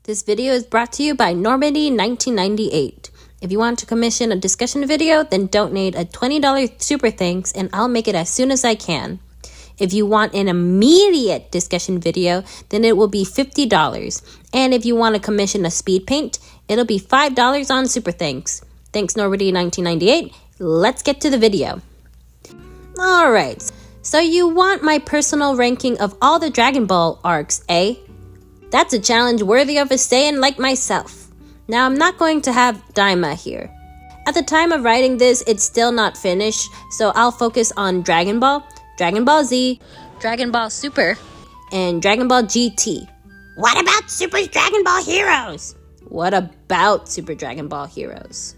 This video is brought to you by Normandy1998. If you want to commission a discussion video, then donate a $20 super thanks and I'll make it as soon as I can. If you want an immediate discussion video, then it will be $50. And if you want to commission a speed paint, it'll be $5 on super thanks. Thanks Normandy1998. Let's get to the video. Alright, so you want my personal ranking of all the Dragon Ball arcs, eh? That's a challenge worthy of a Saiyan like myself. Now, I'm not going to have Daima here. At the time of writing this, it's still not finished, so I'll focus on Dragon Ball, Dragon Ball Z, Dragon Ball Super, and Dragon Ball GT. What about Super Dragon Ball Heroes? What about Super Dragon Ball Heroes?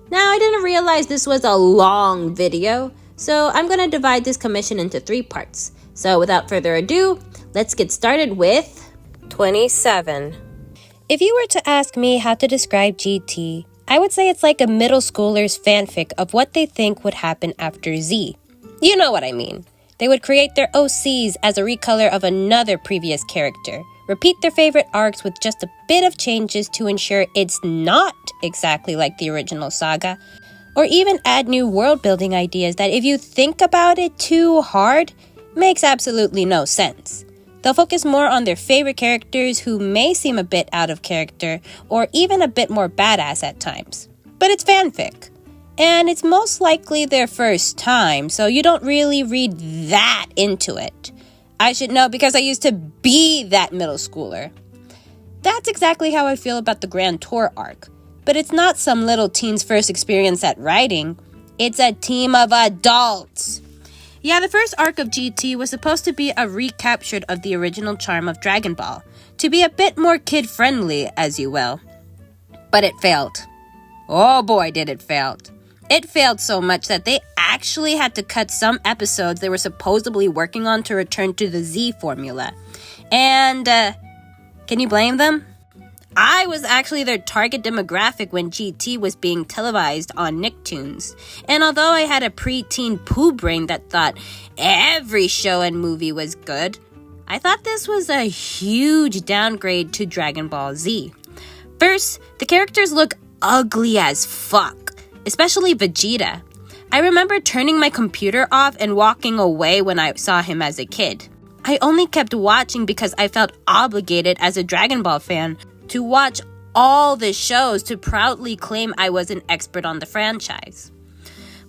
Now, I didn't realize this was a long video, so I'm going to divide this commission into 3 parts. So without further ado, let's get started with 27. If you were to ask me how to describe GT, I would say it's like a middle schooler's fanfic of what they think would happen after Z. You know what I mean. They would create their OCs as a recolor of another previous character, repeat their favorite arcs with just a bit of changes to ensure it's not exactly like the original saga, or even add new world-building ideas that, if you think about it too hard, makes absolutely no sense. They'll focus more on their favorite characters who may seem a bit out of character or even a bit more badass at times. But it's fanfic. And it's most likely their first time, so you don't really read that into it. I should know because I used to be that middle schooler. That's exactly how I feel about the Grand Tour arc. But it's not some little teen's first experience at writing. It's a team of adults. Yeah, the first arc of GT was supposed to be a recaptured of the original charm of Dragon Ball, to be a bit more kid-friendly, as you will. But it failed. Oh boy, did it fail. It failed so much that they actually had to cut some episodes they were supposedly working on to return to the Z formula. And, can you blame them? I was actually their target demographic when GT was being televised on Nicktoons. And although I had a preteen poo brain that thought every show and movie was good, I thought this was a huge downgrade to Dragon Ball Z. First, the characters look ugly as fuck, especially Vegeta. I remember turning my computer off and walking away when I saw him as a kid. I only kept watching because I felt obligated as a Dragon Ball fan to watch all the shows to proudly claim I was an expert on the franchise.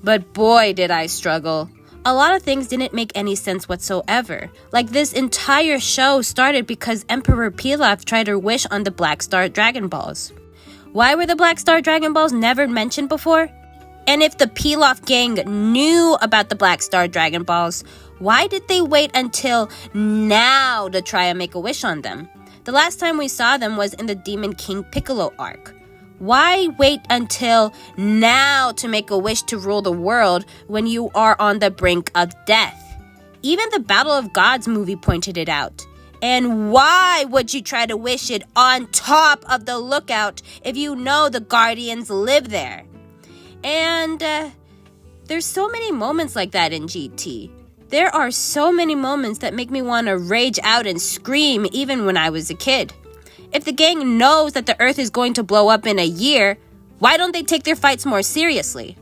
But boy, did I struggle. A lot of things didn't make any sense whatsoever. Like this entire show started because Emperor Pilaf tried to wish on the Black Star Dragon Balls. Why were the Black Star Dragon Balls never mentioned before? And if the Pilaf gang knew about the Black Star Dragon Balls, why did they wait until now to try and make a wish on them? The last time we saw them was in the Demon King Piccolo arc. Why wait until now to make a wish to rule the world when you are on the brink of death? Even the Battle of Gods movie pointed it out. And why would you try to wish it on top of the lookout if you know the Guardians live there? And there's so many moments like that in GT. There are so many moments that make me want to rage out and scream even when I was a kid. If the gang knows that the Earth is going to blow up in a year, why don't they take their fights more seriously?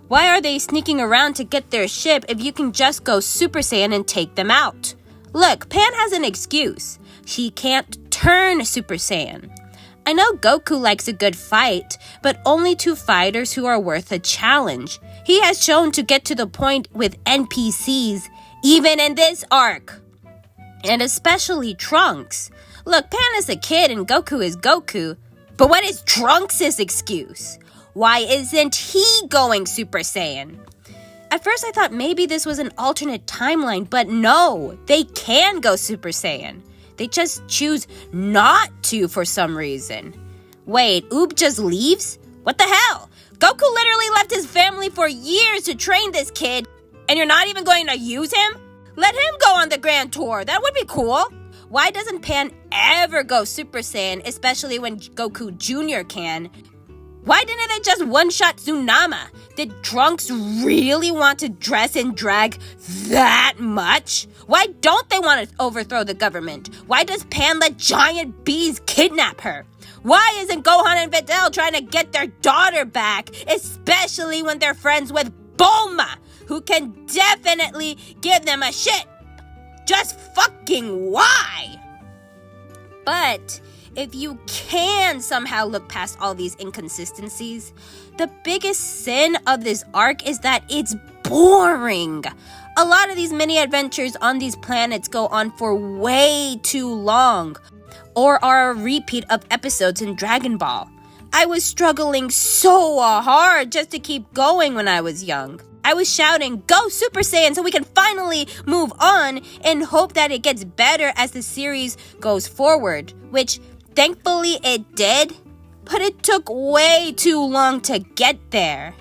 Why are they sneaking around to get their ship if you can just go Super Saiyan and take them out? Look, Pan has an excuse. She can't turn Super Saiyan. I know Goku likes a good fight, but only to fighters who are worth a challenge. He has shown to get to the point with NPCs, even in this arc. And especially Trunks. Look, Pan is a kid and Goku is Goku, but what is Trunks' excuse? Why isn't he going Super Saiyan? At first I thought maybe this was an alternate timeline, but no, they can go Super Saiyan. They just choose not to for some reason. Wait, Oob just leaves? What the hell? Goku literally left his family for years to train this kid, and you're not even going to use him? Let him go on the Grand Tour. That would be cool. Why doesn't Pan ever go Super Saiyan, especially when Goku Jr. can? Why didn't they just one-shot Tsunama? Did Trunks really want to dress and drag that much? Why don't they want to overthrow the government? Why does Pan let giant bees kidnap her? Why isn't Gohan and Videl trying to get their daughter back, especially when they're friends with Bulma, who can definitely give them a shit? Just fucking why? But if you can somehow look past all these inconsistencies, the biggest sin of this arc is that it's boring. A lot of these mini adventures on these planets go on for way too long, or are a repeat of episodes in Dragon Ball. I was struggling so hard just to keep going when I was young. I was shouting, "Go Super Saiyan," so we can finally move on and hope that it gets better as the series goes forward, which thankfully it did, but it took way too long to get there.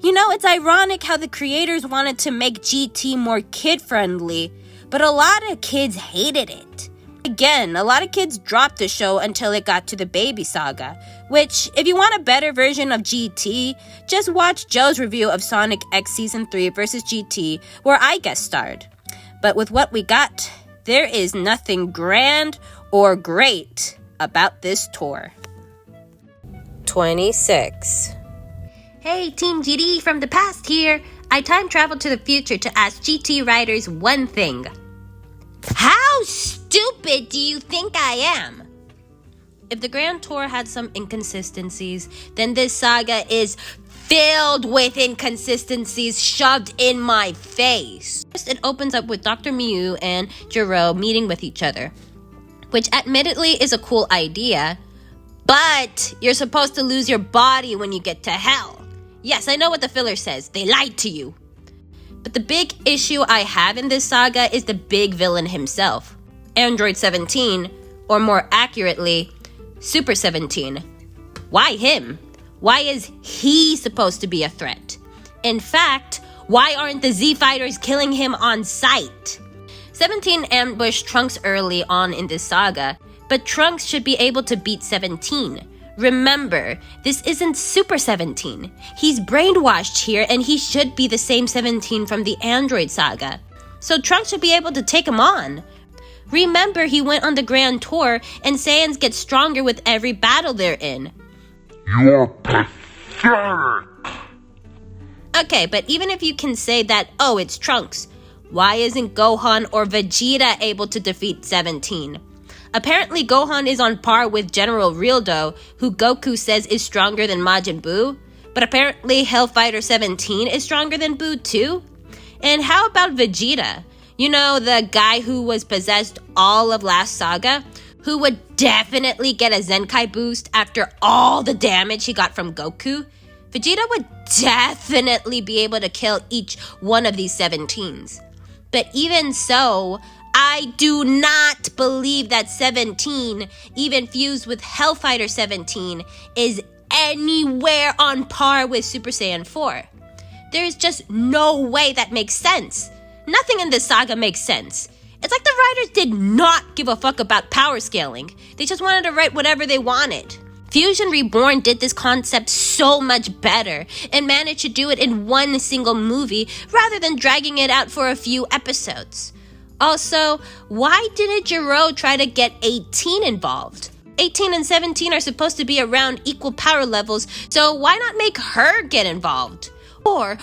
You know, it's ironic how the creators wanted to make GT more kid-friendly, but a lot of kids hated it. Again, a lot of kids dropped the show until it got to the Baby Saga, which, if you want a better version of GT, just watch Joe's review of Sonic X Season 3 vs. GT, where I guest starred. But with what we got, there is nothing grand or great about this tour. 26. Hey, Team GD from the past here. I time traveled to the future to ask GT riders one thing. How stupid do you think I am? If the Grand Tour had some inconsistencies, then this saga is filled with inconsistencies shoved in my face. First, it opens up with Dr. Miu and Gero meeting with each other, which admittedly is a cool idea, but you're supposed to lose your body when you get to hell. Yes, I know what the filler says. They lied to you. But the big issue I have in this saga is the big villain himself, Android 17, or more accurately, Super 17. Why him? Why is he supposed to be a threat? In fact, why aren't the Z Fighters killing him on sight? 17 ambushed Trunks early on in this saga, but Trunks should be able to beat 17. Remember, this isn't Super 17. He's brainwashed here and he should be the same 17 from the Android saga. So Trunks should be able to take him on. Remember, he went on the Grand Tour and Saiyans get stronger with every battle they're in. You're pathetic! Okay, but even if you can say that, oh, it's Trunks, why isn't Gohan or Vegeta able to defeat 17? Apparently, Gohan is on par with General Rildo, who Goku says is stronger than Majin Buu, but apparently Hellfighter 17 is stronger than Buu too? And how about Vegeta? You know, the guy who was possessed all of last saga, who would definitely get a Zenkai boost after all the damage he got from Goku? Vegeta would definitely be able to kill each one of these 17s. But even so, I do not believe that 17, even fused with Hellfighter 17, is anywhere on par with Super Saiyan 4. There is just no way that makes sense. Nothing in this saga makes sense. It's like the writers did not give a fuck about power scaling. They just wanted to write whatever they wanted. Fusion Reborn did this concept so much better and managed to do it in one single movie rather than dragging it out for a few episodes. Also, why didn't Gero try to get 18 involved? 18 and 17 are supposed to be around equal power levels, so why not make her get involved? Or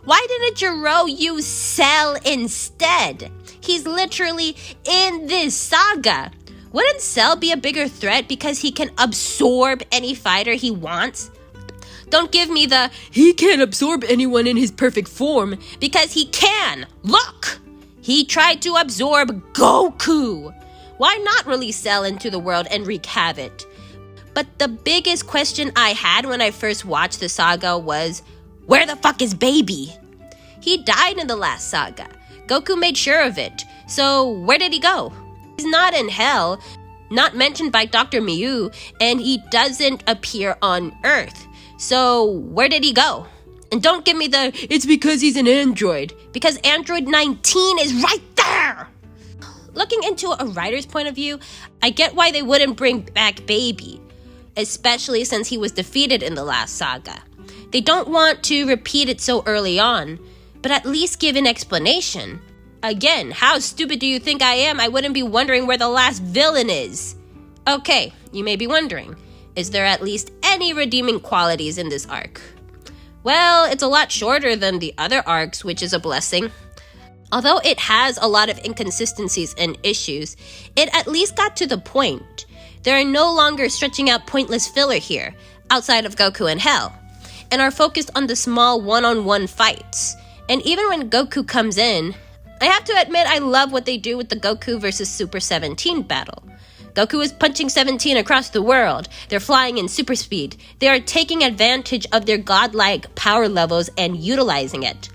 why didn't Gero use Cell instead? He's literally in this saga. Wouldn't Cell be a bigger threat because he can absorb any fighter he wants? Don't give me the, he can't absorb anyone in his perfect form, because he can. Look! He tried to absorb Goku. Why not release Cell into the world and wreak havoc? But the biggest question I had when I first watched the saga was, where the fuck is Baby? He died in the last saga. Goku made sure of it. So where did he go? He's not in Hell, not mentioned by Dr. Miu, and he doesn't appear on Earth. So where did he go? And don't give me the, it's because he's an android. Because Android 19 is right there! Looking into a writer's point of view, I get why they wouldn't bring back Baby. especially since he was defeated in the last saga. They don't want to repeat it so early on, but at least give an explanation. Again, how stupid do you think I am? I wouldn't be wondering where the last villain is. Okay, you may be wondering, is there at least any redeeming qualities in this arc? Well, it's a lot shorter than the other arcs, which is a blessing. Although it has a lot of inconsistencies and issues, it at least got to the point. There are no longer stretching out pointless filler here, outside of Goku and Hell, and are focused on the small one-on-one fights. And even when Goku comes in, I have to admit I love what they do with the Goku versus Super 17 battle. Goku is punching 17 across the world. They're flying in super speed. They are taking advantage of their godlike power levels and utilizing it.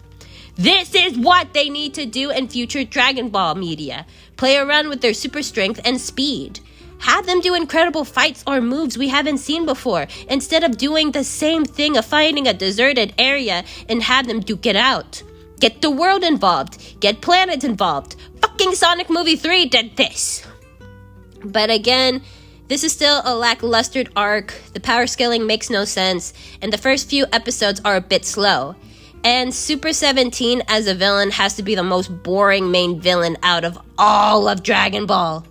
This is what they need to do in future Dragon Ball media. Play around with their super strength and speed. Have them do incredible fights or moves we haven't seen before, instead of doing the same thing of finding a deserted area and have them duke it out. Get the world involved. Get planets involved. Fucking Sonic Movie 3 did this. But again, this is still a lackluster arc. The power scaling makes no sense, and the first few episodes are a bit slow. And Super 17 as a villain has to be the most boring main villain out of all of Dragon Ball.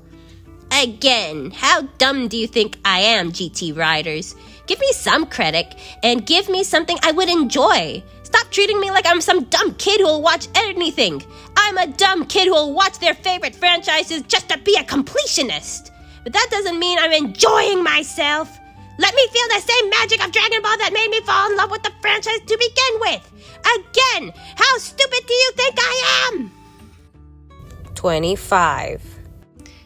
Again, how dumb do you think I am, GT Riders? Give me some credit, and give me something I would enjoy. Stop treating me like I'm some dumb kid who'll watch anything. I'm a dumb kid who'll watch their favorite franchises just to be a completionist. But that doesn't mean I'm enjoying myself. Let me feel the same magic of Dragon Ball that made me fall in love with the franchise to begin with. Again, how stupid do you think I am? 25.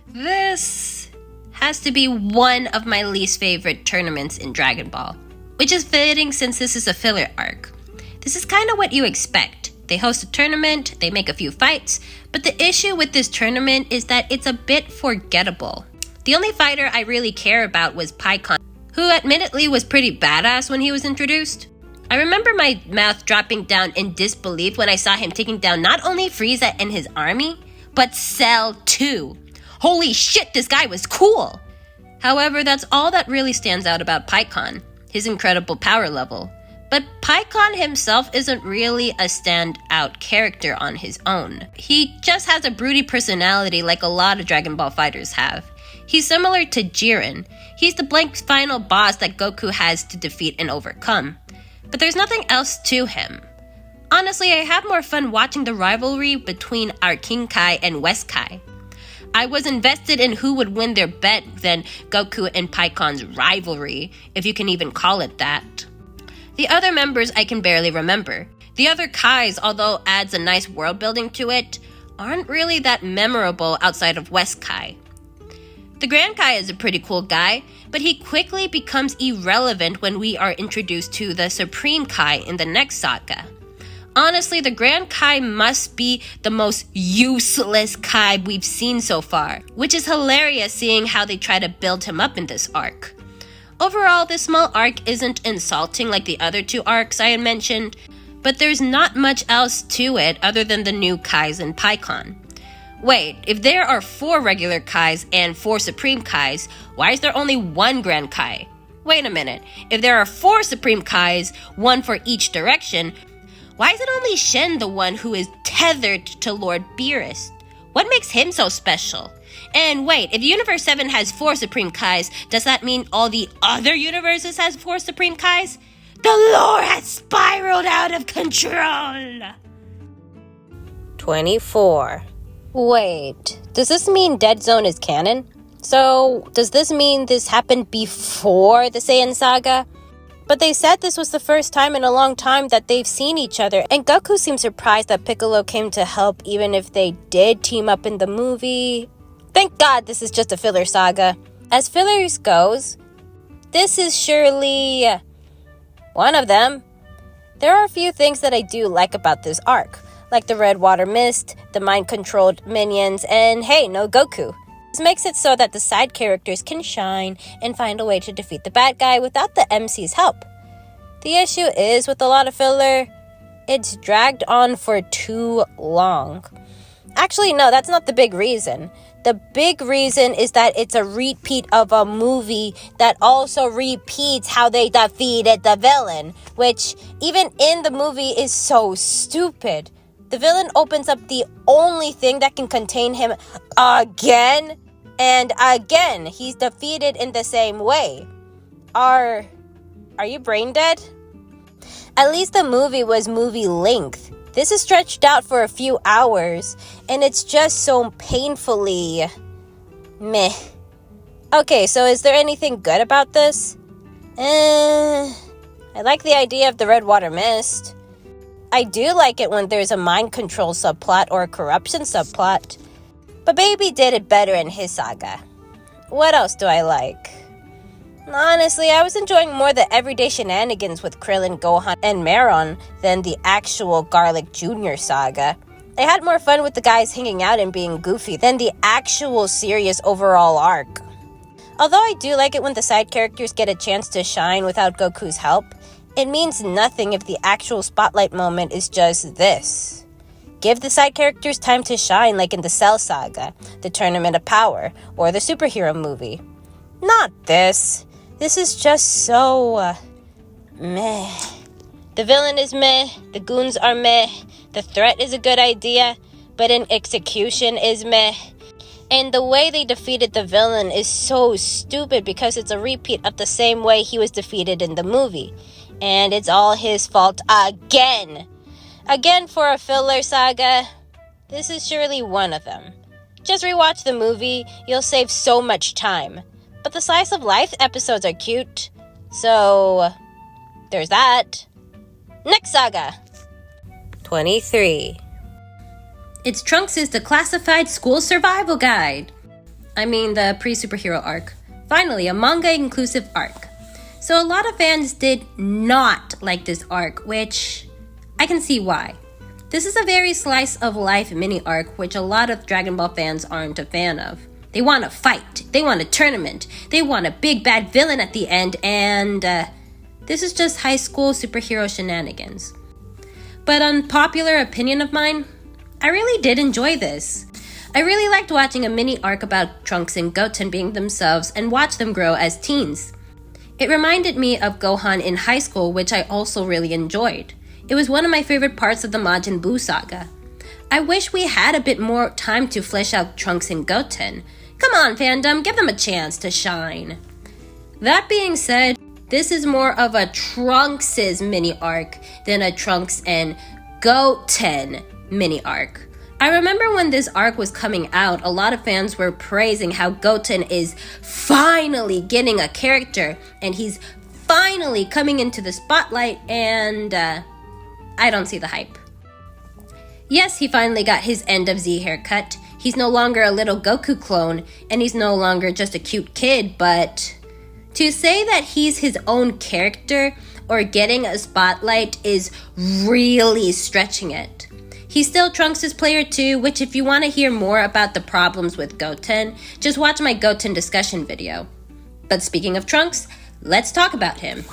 This has to be one of my least favorite tournaments in Dragon Ball, which is fitting since this is a filler arc. This is kind of what you expect. They host a tournament, they make a few fights, but the issue with this tournament is that it's a bit forgettable. The only fighter I really care about was Pikkon, who admittedly was pretty badass when he was introduced. I remember my mouth dropping down in disbelief when I saw him taking down not only Frieza and his army, but Cell too. Holy shit, this guy was cool! However, that's all that really stands out about Pikkon, his incredible power level. But Pikkon himself isn't really a standout character on his own. He just has a broody personality like a lot of Dragon Ball fighters have. He's similar to Jiren. He's the blank final boss that Goku has to defeat and overcome. But there's nothing else to him. Honestly, I have more fun watching the rivalry between our King Kai and West Kai. I was invested in who would win their bet than Goku and Pikkon's rivalry, if you can even call it that. The other members I can barely remember. The other Kais, although adds a nice world building to it, aren't really that memorable outside of West Kai. The Grand Kai is a pretty cool guy, but he quickly becomes irrelevant when we are introduced to the Supreme Kai in the next saga. Honestly, the Grand Kai must be the most useless Kai we've seen so far, which is hilarious seeing how they try to build him up in this arc. Overall, this small arc isn't insulting like the other two arcs I had mentioned, but there's not much else to it other than the new Kais and Pikkon. Wait, if there are 4 regular Kais and 4 Supreme Kais, why is there only 1 Grand Kai? Wait a minute, if there are 4 Supreme Kais, 1 for each direction, why is it only Shen the one who is tethered to Lord Beerus? What makes him so special? And wait, if Universe 7 has 4 Supreme Kais, does that mean all the other universes has 4 Supreme Kais? The lore has spiraled out of control! 24. Wait, does this mean Dead Zone is canon? So, does this mean this happened before the Saiyan saga? But they said this was the first time in a long time that they've seen each other, and Goku seems surprised that Piccolo came to help even if they did team up in the movie. Thank God this is just a filler saga. As fillers goes, this is surely one of them. There are a few things that I do like about this arc, like the red water mist, the mind-controlled minions, and hey, no Goku. This makes it so that the side characters can shine and find a way to defeat the bad guy without the MC's help. The issue is, with a lot of filler, it's dragged on for too long. Actually, no, that's not the big reason. The big reason is that it's a repeat of a movie that also repeats how they defeated the villain, which even in the movie is so stupid. The villain opens up the only thing that can contain him again, and again, he's defeated in the same way. Are you brain dead? At least the movie was movie length. This is stretched out for a few hours, and it's just so painfully meh. Okay, so is there anything good about this? I like the idea of the red water mist. I do like it when there's a mind control subplot or a corruption subplot. But Baby did it better in his saga. What else do I like? Honestly, I was enjoying more the everyday shenanigans with Krillin, Gohan, and Meron than the actual Garlic Jr. saga. I had more fun with the guys hanging out and being goofy than the actual serious overall arc. Although I do like it when the side characters get a chance to shine without Goku's help, it means nothing if the actual spotlight moment is just this. Give the side characters time to shine like in the Cell Saga, the Tournament of Power, or the superhero movie. Not this. This is just so, meh. The villain is meh, the goons are meh, the threat is a good idea, but in execution is meh. And the way they defeated the villain is so stupid because it's a repeat of the same way he was defeated in the movie. And it's all his fault again. Again for a filler saga. This is surely one of them. Just rewatch the movie, you'll save so much time. But the slice of life episodes are cute. So, there's that. Next saga. 23. It's Trunks' Declassified School Survival Guide. I mean the pre-superhero arc. Finally, a manga-inclusive arc. So a lot of fans did not like this arc, which I can see why. This is a very slice of life mini arc, which a lot of Dragon Ball fans aren't a fan of. They want a fight, they want a tournament, they want a big bad villain at the end, and this is just high school superhero shenanigans. But unpopular opinion of mine, I really did enjoy this. I really liked watching a mini arc about Trunks and Goten being themselves and watch them grow as teens. It reminded me of Gohan in high school, which I also really enjoyed. It was one of my favorite parts of the Majin Buu saga. I wish we had a bit more time to flesh out Trunks and Goten. Come on, fandom, give them a chance to shine. That being said, this is more of a Trunks' mini arc than a Trunks and Goten mini arc. I remember when this arc was coming out, a lot of fans were praising how Goten is finally getting a character and he's finally coming into the spotlight, and I don't see the hype. Yes, he finally got his end of Z haircut. He's no longer a little Goku clone, and he's no longer just a cute kid, but to say that he's his own character or getting a spotlight is really stretching it. He's still Trunks' player too, which if you want to hear more about the problems with Goten, just watch my Goten discussion video. But speaking of Trunks, let's talk about him.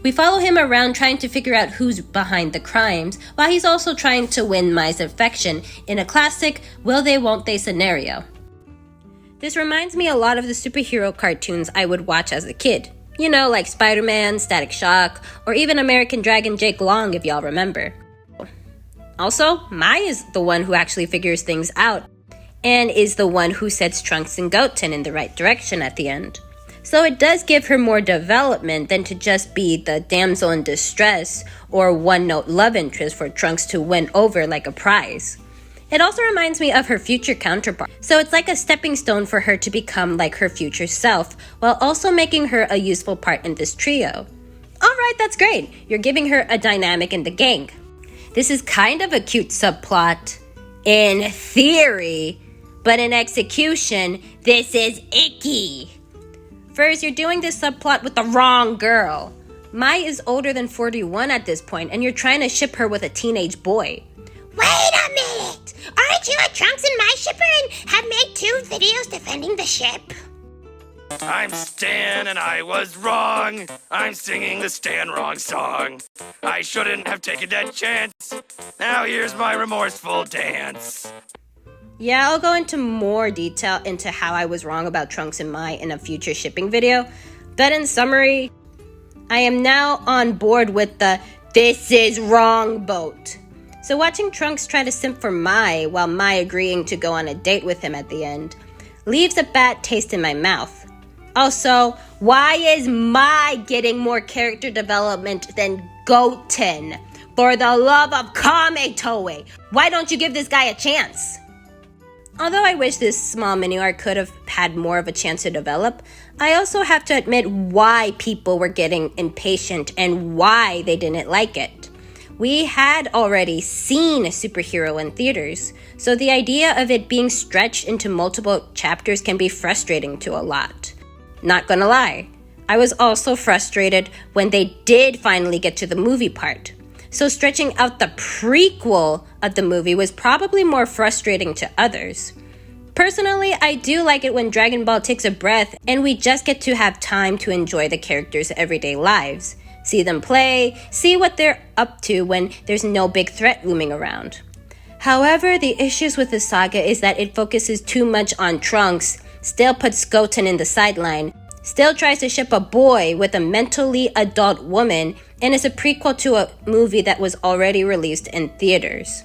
We follow him around trying to figure out who's behind the crimes, while he's also trying to win Mai's affection in a classic will they won't they scenario. This reminds me a lot of the superhero cartoons I would watch as a kid. You know, like Spider-Man, Static Shock, or even American Dragon Jake Long if y'all remember. Also, Mai is the one who actually figures things out, and is the one who sets Trunks and Goten in the right direction at the end. So it does give her more development than to just be the damsel in distress or one-note love interest for Trunks to win over like a prize. It also reminds me of her future counterpart, so it's like a stepping stone for her to become like her future self, while also making her a useful part in this trio. Alright, that's great. You're giving her a dynamic in the gang. This is kind of a cute subplot in theory, but in execution, this is icky. First, you're doing this subplot with the wrong girl. Mai is older than 41 at this point, and you're trying to ship her with a teenage boy. Wait a minute! Aren't you a Trunks and Mai shipper and have made 2 videos defending the ship? I'm Stan and I was wrong. I'm singing the Stan Wrong song. I shouldn't have taken that chance. Now here's my remorseful dance. Yeah, I'll go into more detail into how I was wrong about Trunks and Mai in a future shipping video. But in summary, I am now on board with the "this is wrong" boat. So watching Trunks try to simp for Mai while Mai agreeing to go on a date with him at the end leaves a bad taste in my mouth. Also, why is Mai getting more character development than Goten? For the love of Kame Toei, why don't you give this guy a chance? Although I wish this small mini arc could have had more of a chance to develop, I also have to admit why people were getting impatient and why they didn't like it. We had already seen a superhero in theaters, so the idea of it being stretched into multiple chapters can be frustrating to a lot. Not gonna lie, I was also frustrated when they did finally get to the movie part. So stretching out the prequel of the movie was probably more frustrating to others. Personally, I do like it when Dragon Ball takes a breath and we just get to have time to enjoy the characters' everyday lives. See them play, see what they're up to when there's no big threat looming around. However, the issues with the saga is that it focuses too much on Trunks, still puts Goten in the sideline, still tries to ship a boy with a mentally adult woman, and is a prequel to a movie that was already released in theaters.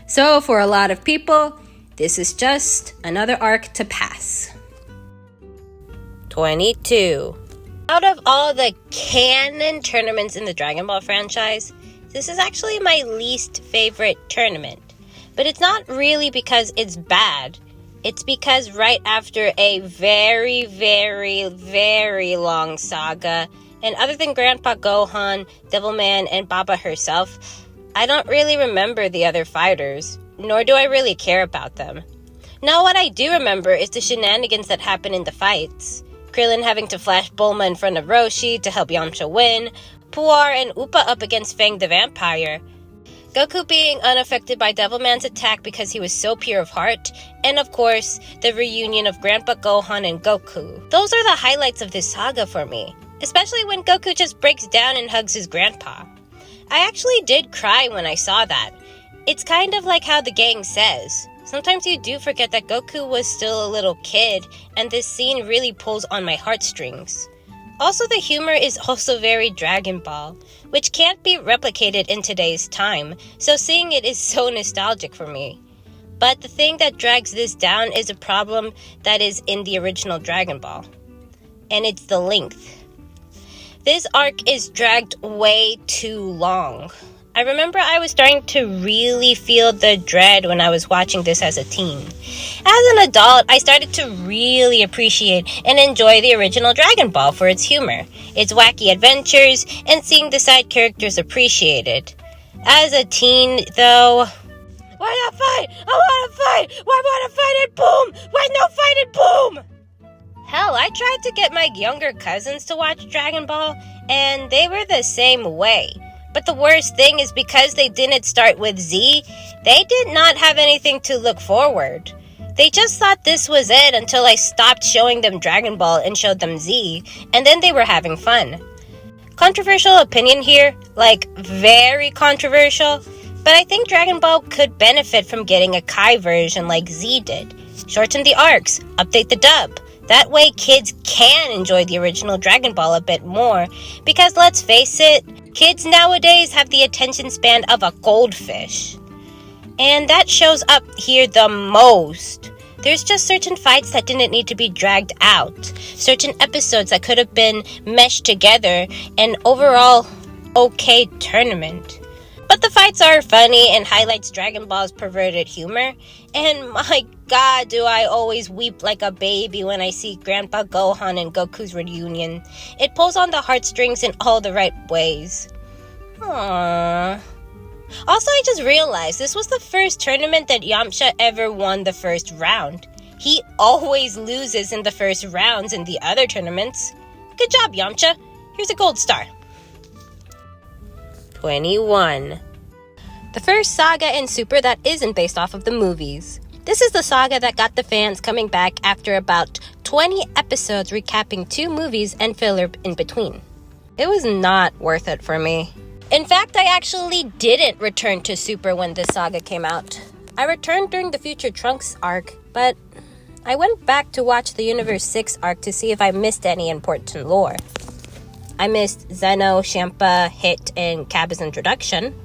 So for a lot of people, this is just another arc to pass. 22. Out of all the canon tournaments in the Dragon Ball franchise, this is actually my least favorite tournament. But it's not really because it's bad. It's because right after a very, very, very long saga, and other than Grandpa Gohan, Devilman, and Baba herself, I don't really remember the other fighters, nor do I really care about them. Now what I do remember is the shenanigans that happen in the fights. Krillin having to flash Bulma in front of Roshi to help Yamcha win, Puar and Upa up against Fang the Vampire, Goku being unaffected by Devilman's attack because he was so pure of heart, and of course, the reunion of Grandpa Gohan and Goku. Those are the highlights of this saga for me, especially when Goku just breaks down and hugs his grandpa. I actually did cry when I saw that. It's kind of like how the gang says. Sometimes you do forget that Goku was still a little kid, and this scene really pulls on my heartstrings. Also, the humor is also very Dragon Ball, which can't be replicated in today's time, so seeing it is so nostalgic for me. But the thing that drags this down is a problem that is in the original Dragon Ball, and it's the length. This arc is dragged way too long. I remember I was starting to really feel the dread when I was watching this as a teen. As an adult, I started to really appreciate and enjoy the original Dragon Ball for its humor, its wacky adventures, and seeing the side characters appreciated. As a teen, though... Why not fight? I want to fight! Why want to fight it? Boom! Why no fight it? Boom! Hell, I tried to get my younger cousins to watch Dragon Ball, and they were the same way. But the worst thing is because they didn't start with Z, they did not have anything to look forward. They just thought this was it until I stopped showing them Dragon Ball and showed them Z, and then they were having fun. Controversial opinion here, like very controversial, but I think Dragon Ball could benefit from getting a Kai version like Z did. Shorten the arcs, update the dub. That way kids can enjoy the original Dragon Ball a bit more, because let's face it, kids nowadays have the attention span of a goldfish. And that shows up here the most. There's just certain fights that didn't need to be dragged out, certain episodes that could have been meshed together, and overall, okay tournament. But the fights are funny and highlights Dragon Ball's perverted humor, and my god, do I always weep like a baby when I see Grandpa Gohan and Goku's reunion. It pulls on the heartstrings in all the right ways. Aww. Also, I just realized this was the first tournament that Yamcha ever won the first round. He always loses in the first rounds in the other tournaments. Good job, Yamcha. Here's a gold star. 21. The first saga in Super that isn't based off of the movies. This is the saga that got the fans coming back after about 20 episodes recapping 2 movies and filler in between. It was not worth it for me. In fact, I actually didn't return to Super when this saga came out. I returned during the Future Trunks arc, but I went back to watch the Universe 6 arc to see if I missed any important lore. I missed Zeno, Champa, Hit, and Cabba's introduction.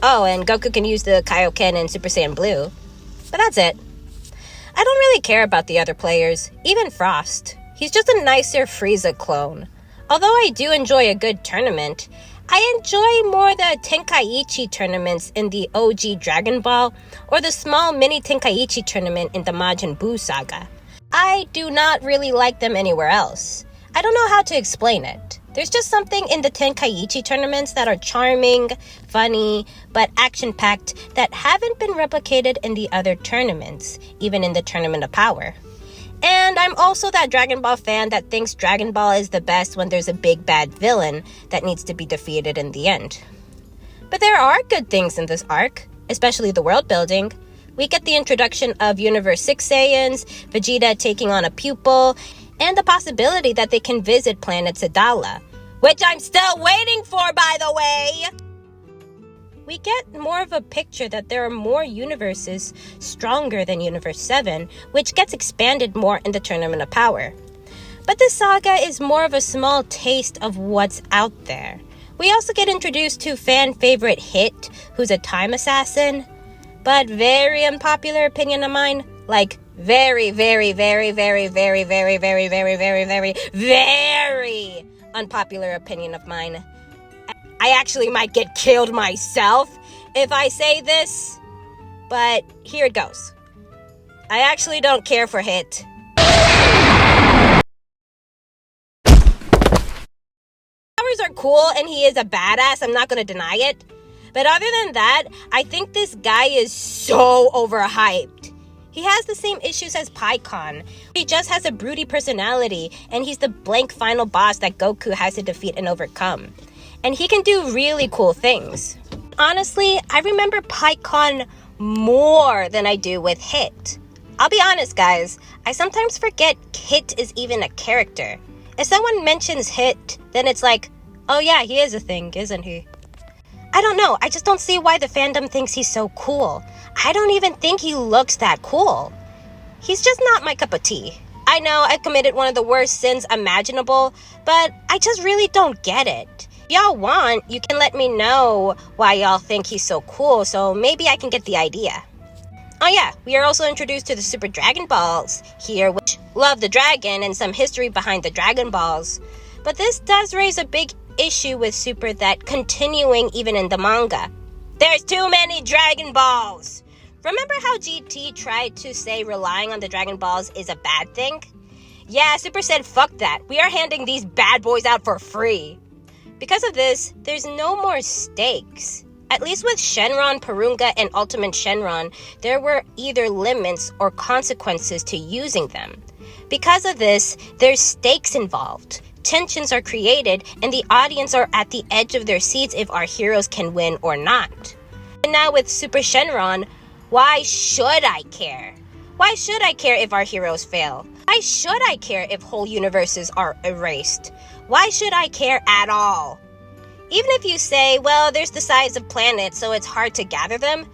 Oh, and Goku can use the Kaioken in Super Saiyan Blue. But that's it. I don't really care about the other players, even Frost. He's just a nicer Frieza clone. Although I do enjoy a good tournament, I enjoy more the Tenkaichi tournaments in the OG Dragon Ball or the small mini Tenkaichi tournament in the Majin Buu saga. I do not really like them anywhere else. I don't know how to explain it. There's just something in the Tenkaichi tournaments that are charming, funny, but action-packed that haven't been replicated in the other tournaments, even in the Tournament of Power. And I'm also that Dragon Ball fan that thinks Dragon Ball is the best when there's a big bad villain that needs to be defeated in the end. But there are good things in this arc, especially the world building. We get the introduction of Universe 6 Saiyans, Vegeta taking on a pupil, and the possibility that they can visit planet Sadala, which I'm still waiting for, by the way! We get more of a picture that there are more universes stronger than Universe 7, which gets expanded more in the Tournament of Power. But this saga is more of a small taste of what's out there. We also get introduced to fan favorite Hit, who's a time assassin. But very unpopular opinion of mine, like very, very, very, very, very, very, very, very, very, very, very unpopular opinion of mine. I actually might get killed myself if I say this, but here it goes. I actually don't care for Hit. Powers are cool and he is a badass, I'm not gonna deny it. But other than that, I think this guy is so overhyped. He has the same issues as Pikkon. He just has a broody personality, and he's the blank final boss that Goku has to defeat and overcome. And he can do really cool things. Honestly, I remember Pikkon more than I do with Hit. I'll be honest, guys, I sometimes forget Hit is even a character. If someone mentions Hit, then it's like, oh yeah, he is a thing, isn't he? I don't know, I just don't see why the fandom thinks he's so cool. I don't even think he looks that cool. He's just not my cup of tea. I know I committed one of the worst sins imaginable, but I just really don't get it. If y'all want, you can let me know why y'all think he's so cool, so maybe I can get the idea. Oh yeah, we are also introduced to the Super Dragon Balls here, which love the dragon and some history behind the Dragon Balls. But this does raise a big issue with Super that continuing even in the manga. There's too many Dragon Balls! Remember how GT tried to say relying on the Dragon Balls is a bad thing? Yeah, Super said fuck that. We are handing these bad boys out for free. Because of this, there's no more stakes. At least with Shenron, Purunga, and Ultimate Shenron, there were either limits or consequences to using them. Because of this, there's stakes involved. Tensions are created, and the audience are at the edge of their seats if our heroes can win or not. And now with Super Shenron, why should I care? Why should I care if our heroes fail? Why should I care if whole universes are erased? Why should I care at all? Even if you say, well, there's the size of planets, so it's hard to gather them,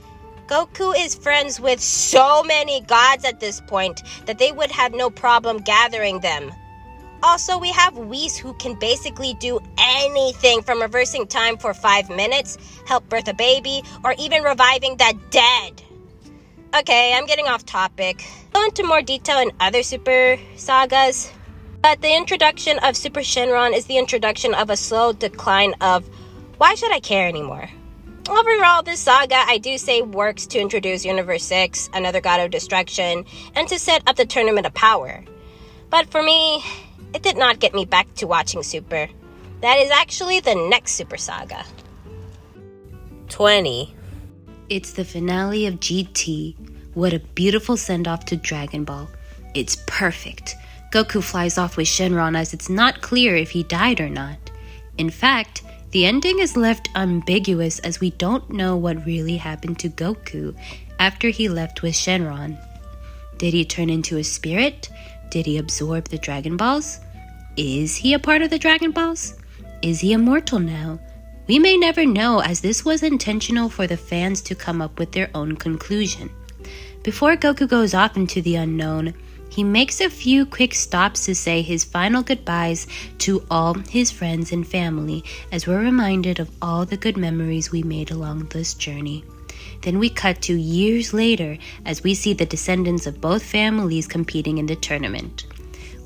Goku is friends with so many gods at this point that they would have no problem gathering them. Also, we have Whis who can basically do anything from reversing time for 5 minutes, help birth a baby, or even reviving the dead. Okay, I'm getting off topic. I'll go into more detail in other Super sagas, but the introduction of Super Shenron is the introduction of a slow decline of why should I care anymore? Overall, this saga, I do say, works to introduce Universe 6, another god of destruction, and to set up the Tournament of Power. But for me, it did not get me back to watching Super. That is actually the next Super saga. 20. It's the finale of GT. What a beautiful send-off to Dragon Ball. It's perfect. Goku flies off with Shenron as it's not clear if he died or not. In fact, the ending is left ambiguous as we don't know what really happened to Goku after he left with Shenron. Did he turn into a spirit? Did he absorb the Dragon Balls? Is he a part of the Dragon Balls? Is he immortal now? We may never know, as this was intentional for the fans to come up with their own conclusion. Before Goku goes off into the unknown, he makes a few quick stops to say his final goodbyes to all his friends and family, as we're reminded of all the good memories we made along this journey. Then we cut to years later as we see the descendants of both families competing in the tournament.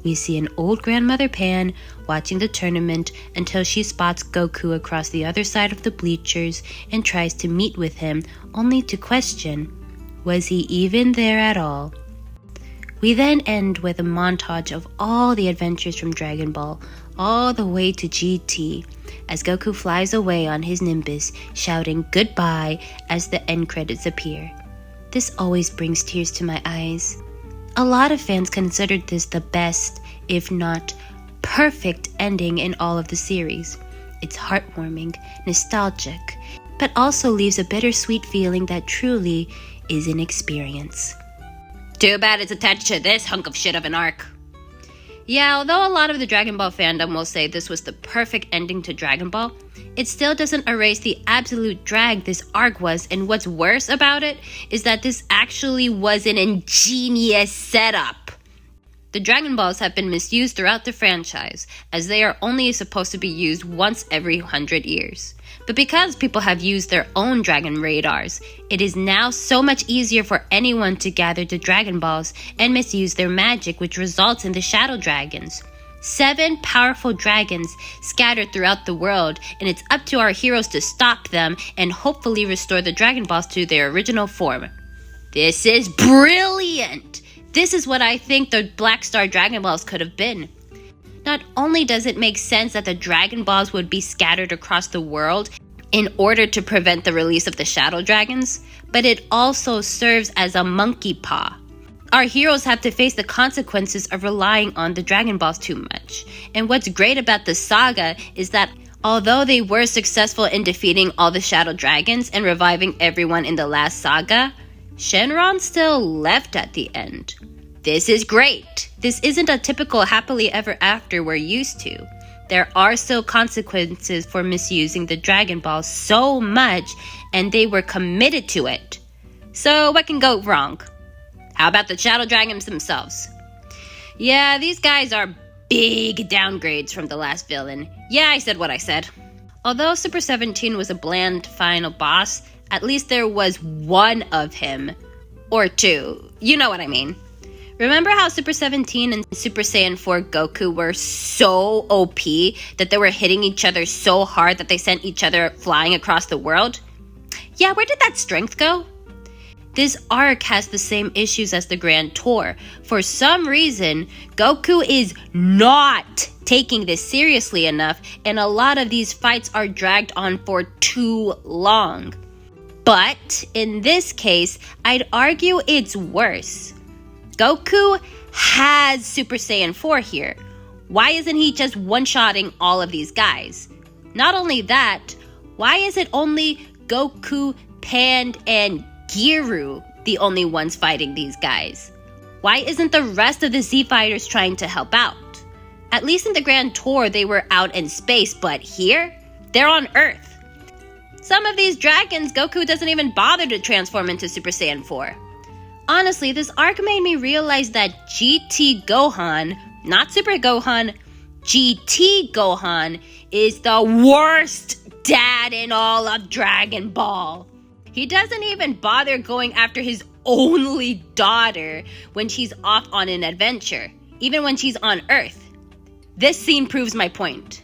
We see an old grandmother Pan watching the tournament until she spots Goku across the other side of the bleachers and tries to meet with him, only to question, was he even there at all? We then end with a montage of all the adventures from Dragon Ball, all the way to GT, as Goku flies away on his Nimbus, shouting goodbye as the end credits appear. This always brings tears to my eyes. A lot of fans considered this the best, if not perfect, ending in all of the series. It's heartwarming, nostalgic, but also leaves a bittersweet feeling that truly is an experience. Too bad it's attached to this hunk of shit of an arc. Yeah, although a lot of the Dragon Ball fandom will say this was the perfect ending to Dragon Ball, it still doesn't erase the absolute drag this arc was, and what's worse about it is that this actually was an ingenious setup. The Dragon Balls have been misused throughout the franchise, as they are only supposed to be used once every 100 years. But because people have used their own Dragon Radars, it is now so much easier for anyone to gather the Dragon Balls and misuse their magic, which results in the Shadow Dragons. 7 powerful dragons scattered throughout the world, and it's up to our heroes to stop them and hopefully restore the Dragon Balls to their original form. This is brilliant! This is what I think the Black Star Dragon Balls could have been. Not only does it make sense that the Dragon Balls would be scattered across the world in order to prevent the release of the Shadow Dragons, but it also serves as a monkey paw. Our heroes have to face the consequences of relying on the Dragon Balls too much. And what's great about the saga is that although they were successful in defeating all the Shadow Dragons and reviving everyone in the last saga, Shenron still left at the end. This is great. This isn't a typical happily ever after we're used to. There are still consequences for misusing the Dragon Balls so much, and they were committed to it. So what can go wrong? How about the Shadow Dragons themselves? Yeah, these guys are big downgrades from the last villain. Yeah, I said what I said. Although Super 17 was a bland final boss, at least there was one of him. Or two. You know what I mean. Remember how Super 17 and Super Saiyan 4 Goku were so OP that they were hitting each other so hard that they sent each other flying across the world? Yeah, where did that strength go? This arc has the same issues as the Grand Tour. For some reason, Goku is not taking this seriously enough, and a lot of these fights are dragged on for too long. But in this case, I'd argue it's worse. Goku has Super Saiyan 4 here. Why isn't he just one-shotting all of these guys? Not only that, why is it only Goku, Pan, and Giru the only ones fighting these guys? Why isn't the rest of the Z Fighters trying to help out? At least in the Grand Tour they were out in space, but here, they're on Earth. Some of these dragons Goku doesn't even bother to transform into Super Saiyan 4. Honestly, this arc made me realize that GT Gohan, not Super Gohan, GT Gohan is the worst dad in all of Dragon Ball. He doesn't even bother going after his only daughter when she's off on an adventure, even when she's on Earth. This scene proves my point.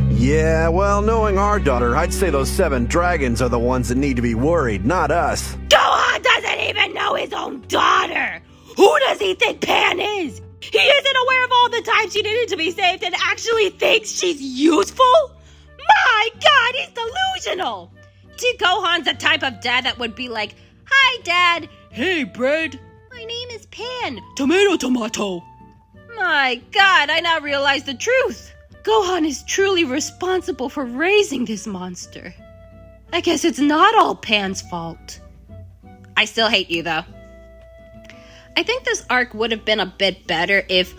Yeah, well, knowing our daughter, I'd say those 7 dragons are the ones that need to be worried, not us. Gohan doesn't even know his own daughter! Who does he think Pan is? He isn't aware of all the times she needed to be saved and actually thinks she's useful? My God, he's delusional! See, Gohan's the type of dad that would be like, "Hi, Dad." "Hey, bread." "My name is Pan." "Tomato, tomato." My God, I now realize the truth. Gohan is truly responsible for raising this monster. I guess it's not all Pan's fault. I still hate you, though. I think this arc would have been a bit better if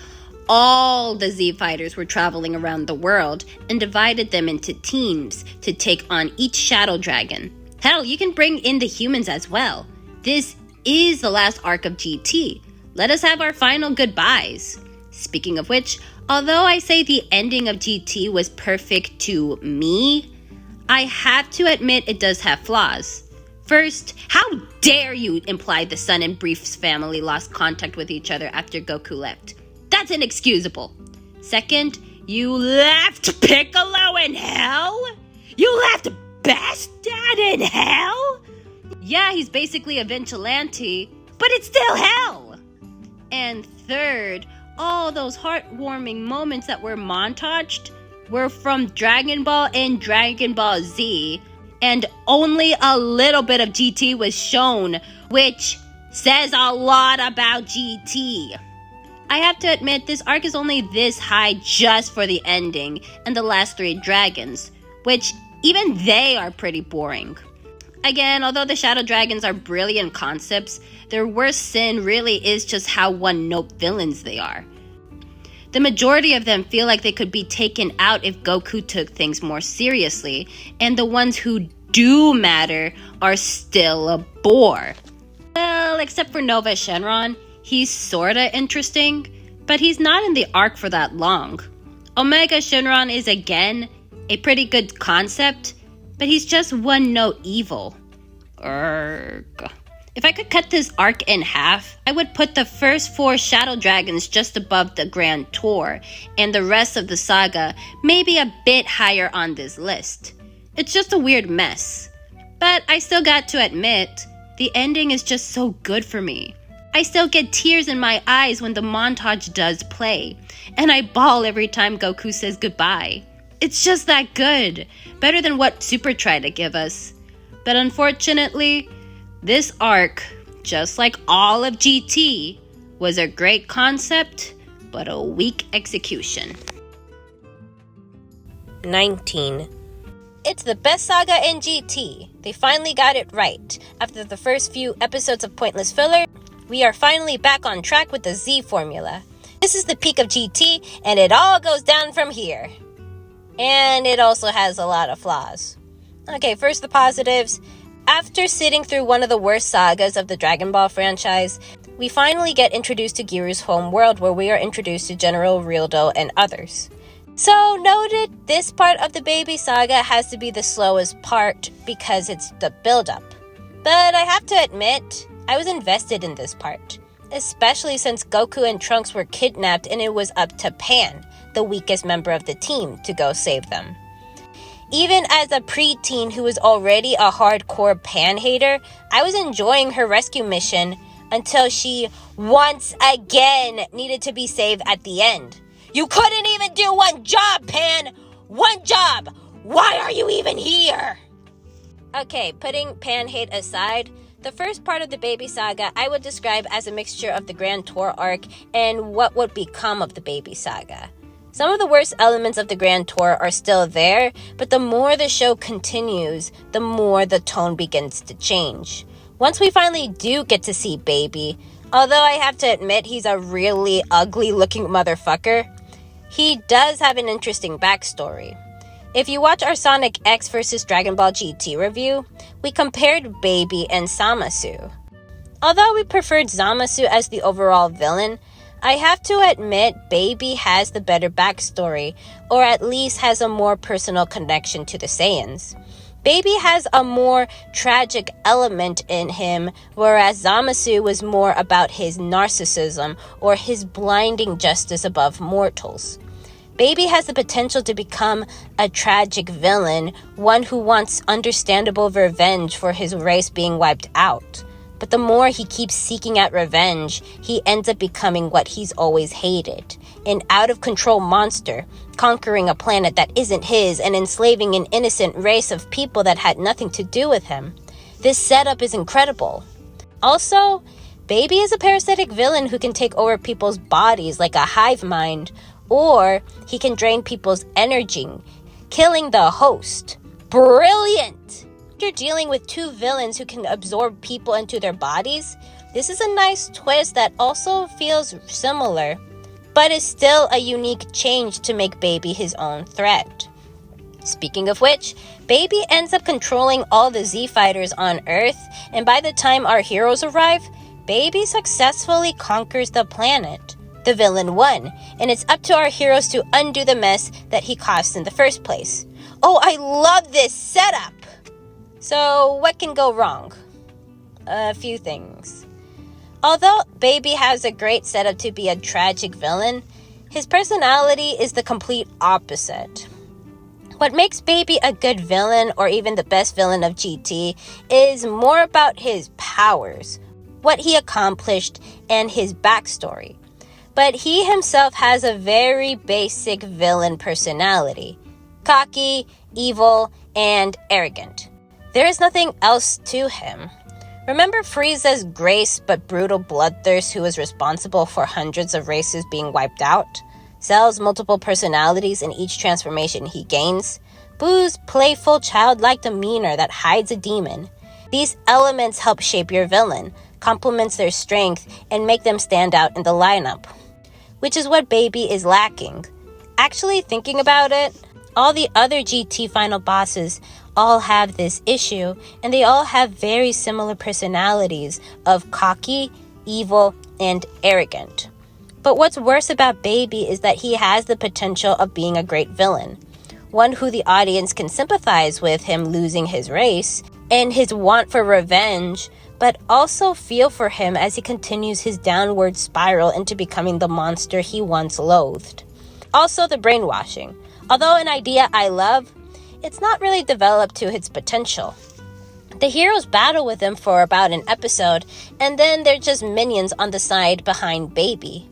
all the Z Fighters were traveling around the world and divided them into teams to take on each Shadow Dragon. Hell, you can bring in the humans as well. This is the last arc of GT. Let us have our final goodbyes. Speaking of which, although I say the ending of GT was perfect to me, I have to admit it does have flaws. First, how dare you imply the Sun and Brief's family lost contact with each other after Goku left? That's inexcusable. Second, you left Piccolo in hell? You left Bastet in hell? Yeah, he's basically a vigilante, but it's still hell. And third, all those heartwarming moments that were montaged were from Dragon Ball and Dragon Ball Z, and only a little bit of GT was shown, which says a lot about GT. I have to admit, this arc is only this high just for the ending and the last 3 dragons, which even they are pretty boring. Again, although the Shadow Dragons are brilliant concepts, their worst sin really is just how one-note villains they are. The majority of them feel like they could be taken out if Goku took things more seriously, and the ones who do matter are still a bore. Well, except for Nova Shenron, he's sorta interesting, but he's not in the arc for that long. Omega Shenron is again a pretty good concept, but he's just one-note evil. Urgh. If I could cut this arc in half, I would put the first 4 Shadow Dragons just above the Grand Tour, and the rest of the saga maybe a bit higher on this list. It's just a weird mess. But I still got to admit, the ending is just so good for me. I still get tears in my eyes when the montage does play, and I bawl every time Goku says goodbye. It's just that good, better than what Super tried to give us. But unfortunately, this arc, just like all of GT, was a great concept, but a weak execution. 19. It's the best saga in GT. They finally got it right. After the first few episodes of pointless filler, we are finally back on track with the Z formula. This is the peak of GT, and it all goes down from here. And it also has a lot of flaws. Okay, first the positives. After sitting through one of the worst sagas of the Dragon Ball franchise, we finally get introduced to Giru's home world, where we are introduced to General Realdo and others. So noted, this part of the baby saga has to be the slowest part because it's the build-up. But I have to admit, I was invested in this part, especially since Goku and Trunks were kidnapped and it was up to Pan, the weakest member of the team, to go save them. Even as a preteen who was already a hardcore Pan hater, I was enjoying her rescue mission until she once again needed to be saved at the end. You couldn't even do one job, Pan! One job! Why are you even here? Okay, putting Pan hate aside, the first part of the baby saga I would describe as a mixture of the Grand Tour arc and what would become of the baby saga. Some of the worst elements of the Grand Tour are still there, but the more the show continues, the more the tone begins to change. Once we finally do get to see Baby, although I have to admit he's a really ugly-looking motherfucker, he does have an interesting backstory. If you watch our Sonic X vs. Dragon Ball GT review, we compared Baby and Zamasu. Although we preferred Zamasu as the overall villain, I have to admit Baby has the better backstory, or at least has a more personal connection to the Saiyans. Baby has a more tragic element in him, whereas Zamasu was more about his narcissism or his blinding justice above mortals. Baby has the potential to become a tragic villain, one who wants understandable revenge for his race being wiped out. But the more he keeps seeking out revenge, he ends up becoming what he's always hated. An out-of-control monster, conquering a planet that isn't his and enslaving an innocent race of people that had nothing to do with him. This setup is incredible. Also, Baby is a parasitic villain who can take over people's bodies like a hive mind, or he can drain people's energy, killing the host. Brilliant! You're dealing with two villains who can absorb people into their bodies. This is a nice twist that also feels similar, but is still a unique change to make Baby his own threat. Speaking of which, Baby ends up controlling all the Z fighters on Earth, and by the time our heroes arrive, Baby successfully conquers the planet. The villain won, and it's up to our heroes to undo the mess that he caused in the first place. Oh, I love this setup! So, what can go wrong? A few things. Although Baby has a great setup to be a tragic villain, his personality is the complete opposite. What makes Baby a good villain, or even the best villain of GT, is more about his powers, what he accomplished, and his backstory. But he himself has a very basic villain personality: cocky, evil, and arrogant. There is nothing else to him. Remember Frieza's grace but brutal bloodthirst, who was responsible for hundreds of races being wiped out? Cell's multiple personalities in each transformation he gains? Boo's playful, childlike demeanor that hides a demon? These elements help shape your villain, complements their strength, and make them stand out in the lineup. Which is what Baby is lacking. Actually, thinking about it, all the other GT final bosses all have this issue, and they all have very similar personalities of cocky, evil, and arrogant. But what's worse about Baby is that he has the potential of being a great villain, one who the audience can sympathize with him losing his race and his want for revenge, but also feel for him as he continues his downward spiral into becoming the monster he once loathed. Also, the brainwashing. Although an idea I love, it's not really developed to its potential. The heroes battle with him for about an episode, and then they're just minions on the side behind Baby.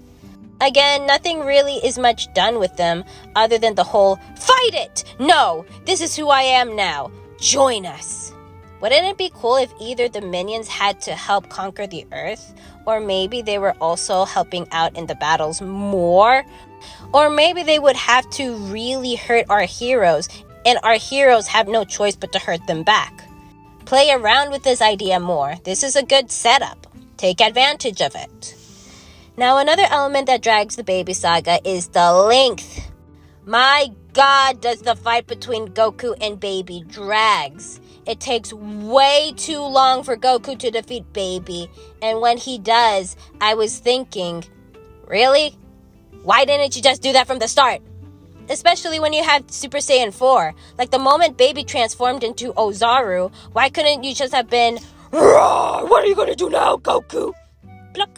Again, nothing really is much done with them other than the whole, "Fight it! No, this is who I am now. Join us." Wouldn't it be cool if either the minions had to help conquer the Earth, or maybe they were also helping out in the battles more? Or maybe they would have to really hurt our heroes, and our heroes have no choice but to hurt them back. Play around with this idea more. This is a good setup. Take advantage of it. Now, another element that drags the Baby saga is the length. My God, does the fight between Goku and Baby drags. It takes way too long for Goku to defeat Baby, and when he does, I was thinking, really? Why didn't you just do that from the start? Especially when you have Super Saiyan 4. Like the moment Baby transformed into Ozaru, why couldn't you just have been, "Roar, what are you gonna do now, Goku?" Pluck.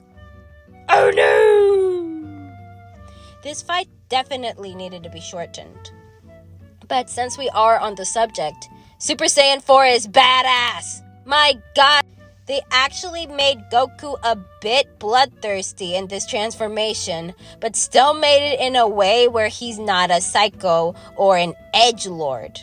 Oh no! This fight definitely needed to be shortened. But since we are on the subject, Super Saiyan 4 is badass! My God! They actually made Goku a bit bloodthirsty in this transformation, but still made it in a way where he's not a psycho or an edgelord.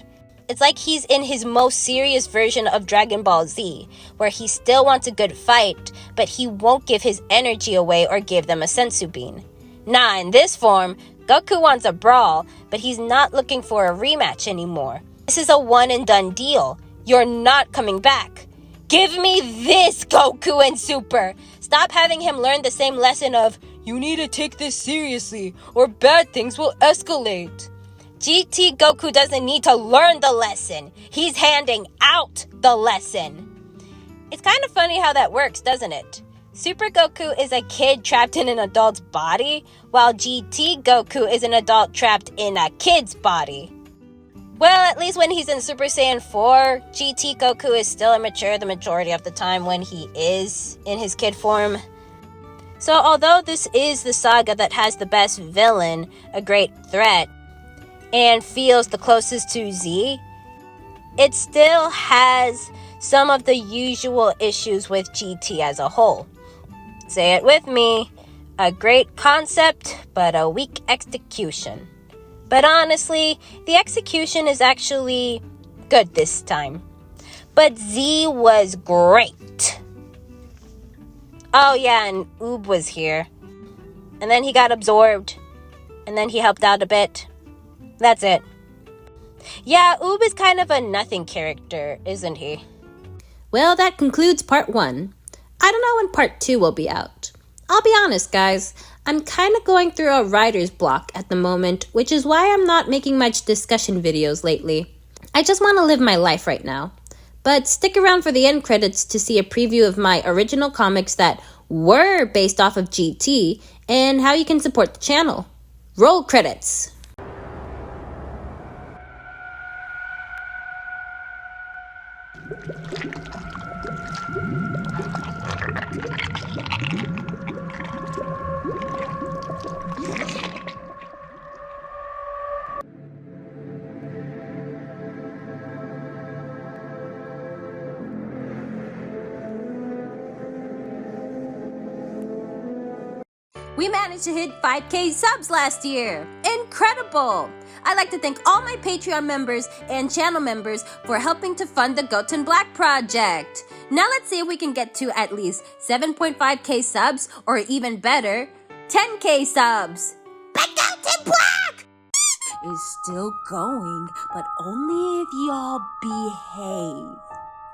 It's like he's in his most serious version of Dragon Ball Z, where he still wants a good fight, but he won't give his energy away or give them a senzu bean. Nah, in this form, Goku wants a brawl, but he's not looking for a rematch anymore. This is a one and done deal. You're not coming back. Give me this, Goku and Super! Stop having him learn the same lesson of, "You need to take this seriously, or bad things will escalate." GT Goku doesn't need to learn the lesson. He's handing out the lesson. It's kind of funny how that works, doesn't it? Super Goku is a kid trapped in an adult's body, while GT Goku is an adult trapped in a kid's body. Well, at least when he's in Super Saiyan 4, GT Goku is still immature the majority of the time when he is in his kid form. So although this is the saga that has the best villain, a great threat, and feels the closest to Z, it still has some of the usual issues with GT as a whole. Say it with me, a great concept, but a weak execution. But honestly, the execution is actually good this time. But Z was great. Oh yeah, and Oob was here. And then he got absorbed. And then he helped out a bit. That's it. Yeah, Oob is kind of a nothing character, isn't he? Well, that concludes part 1. I don't know when part 2 will be out. I'll be honest, guys. I'm kind of going through a writer's block at the moment, which is why I'm not making much discussion videos lately. I just want to live my life right now. But stick around for the end credits to see a preview of my original comics that were based off of GT and how you can support the channel. Roll credits! We managed to hit 5K subs last year. Incredible! I'd like to thank all my Patreon members and channel members for helping to fund the Goten Black project. Now let's see if we can get to at least 7.5K subs, or even better, 10K subs. But Goten Black Is still going, but only if y'all behave.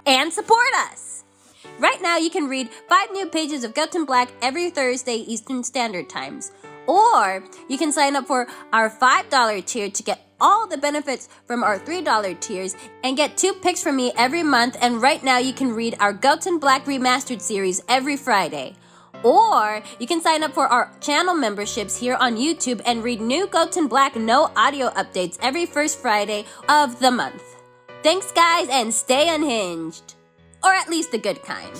And support us! Right now, you can read 5 new pages of Goten Black every Thursday Eastern Standard Times. Or you can sign up for our $5 tier to get all the benefits from our $3 tiers and get 2 picks from me every month. And right now, you can read our Goten Black Remastered series every Friday. Or you can sign up for our channel memberships here on YouTube and read new Goten Black no audio updates every first Friday of the month. Thanks, guys, and stay unhinged. Or at least the good kind.